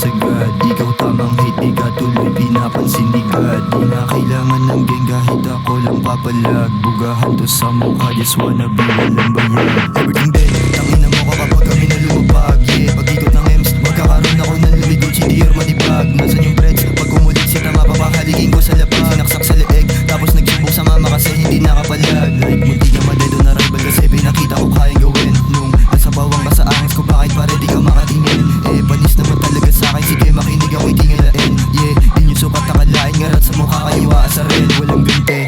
sagad. Ikaw tamang hit, di ka tuloy pinapansin ni God. Di na kailangan ng gang kahit ako lang papalag. Bugahan to sa mukha, just wanna be walang bayad. Everything dead, tangina mo ka kapag kami na lumabag. Yeah, pag-ikot ng M's, magkakaroon ako ng lumiguchi, di or manibag. Nasaan yung breads? Pag umulit siya tama, papahalikin ko sa labas. Sinaksak sa leeg, tapos nagsubok sa mama kasi hindi nakapalag. Like munti na madedo na rival kasi pinakita ko kayang gawin. Nung nasa bawang ka sa angst ko, bakit pare di ka makatingin? Eh, panis naman talaga sa akin, sige makinig ako'y tingalain. Yeah, di nyo sukat nakalain, ngarat sa mukha kayo aasarin. Walang gante,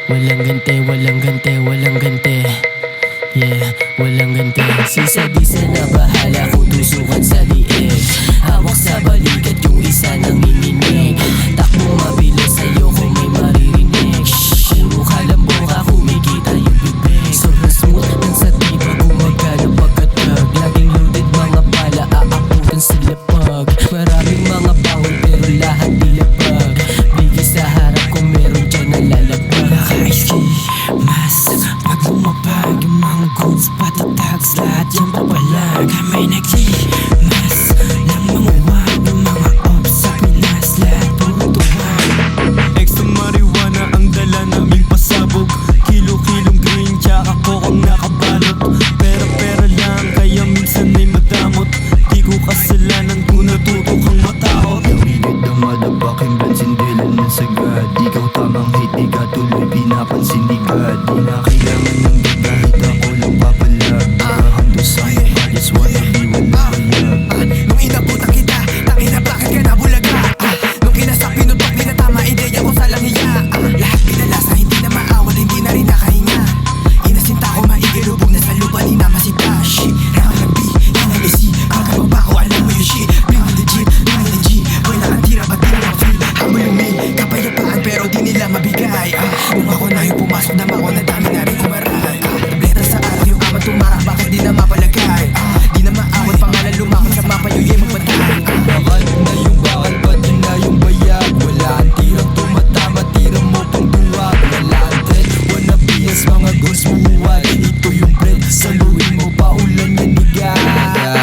walang gante, walang gante, walang gante. Yeah, walang gante. Sisa-bisa na bahala ko tusukan sa liig. Hawak sa balikat yung isa nang nininig. Takbo mabilis sa'yo kung may maririnig. Puro kalambong ka kumikita yung bibig. Sobrang smooth ng sa tiba gumagana pagkatag. Laging loaded mga bala aakutan sila pag. Maraming mga bawal pero lahat nilapag. Bigis sa harap kung meron dyan nalalabag. Naka-iski, mas pag lumapag yung mga goods pati tags lahat yan papalag. May nagli-mas ng mga wag ng mga ops sa Pinas. Lahat puro tuwag. Extra marijuana ang dala naming pasabog. Kilo-kilong green tsaka kokong nakabalot. Pera-pera lang kaya minsan ay madamot. Di ko kasalanan kung natuto kang matakot. Namigid na madabaking bansindilan ng sagad. Ikaw tamang hit, di ka tuloy pinapansin ni God. Di na kailangan ng gang kahit ako lang papalag. Bugahan to sa mukha, just wanna be walang bayag. Nung inabutan kita, tangina bakit ka nabulaga? Nung kinasak pinutok, pinatama ideya ko sa langhiya. Lahat pinalasa, hindi na maawal, hindi na rin nakahinga. Inasinta ko maigilubog na sa lupa, di na masita. Shit, nakalag-B, inalisi, pagkababa ko alam mo yung shit. Bring the legit, bring the G, wala kang tira, ba't di na feel? Habol yung may kapayapaan pero di nila mabigay. Kung ako na yung pumasok na mako, na dami na rin kumaray. Tableta sa araw yung amat tumarak, bakit di na mapalagay? Di na maawat, pangalan lumakot sa mapa yung yemang patay. Bakal na yung bakal, pati na yung bayag. Wala ang tirang tumatama, tirang mo pang duwag. Wala ang thread, wanna BS, mga goals muhuwad. Ito yung bread, saluhin mo pa ulan yan niga.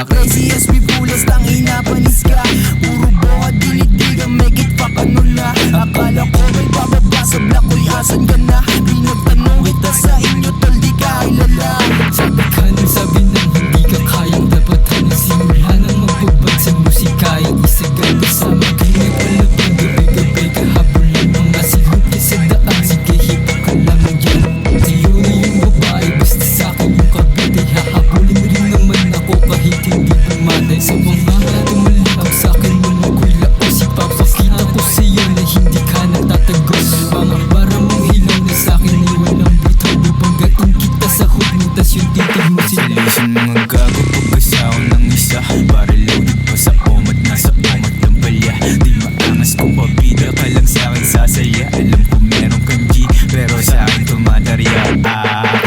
Crazy SB bulas, tangina panis ka. Puro boka, dinig-diga, make it fuck ano na. Akala ko may bababa sa black, uy asan ka na? Pinagtanong kita sa inyo, tol di ka kilala. Sabi ka nang sabi nang hindi ka kayang dapat na simula nang magbabag sa musika. Yung isagal kasama kayo nagpalabang gabi-gabi kahabulin mga silog sa daan. Sige hipa ka lang ng yan. Sa'yo na yung babae, basta sa'kin yung kabit. Ay hahabulin rin naman ako kahit hindi bumanay. Sa mga tumalab sa'kin mo ako'y laos. Ipapakita ko sa'yo na hindi ka natatagos. Mga para mong hilaw na sa'kin ay walang bitaw. Bubanggain kita sa hood mo, tas yung titig mo Solution mga gago pagkasaw ng isa. Para loaded pa sa omat, nasa omat ng palya. Di maangas kung pabida ka lang sa'kin sasaya. Alam ko meron kang G, pero sa'kin tumatarya.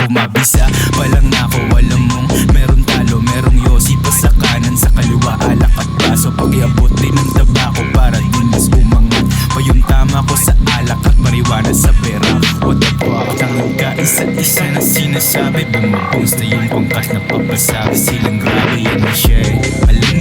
Kumabisa pa lang ako, alam mong meron talo, merong yosi pa sa kanan, sa kaliwa, alak at baso. Pag-iabot din ng tabako para di mas umangat pa yung tama ko sa alak at mariwana sa pera. What the fuck? Tangang ka isa-isa na sinasabi. Bumabungs na yung pangkas na papasabi. Silang grabe yan na siya. Alam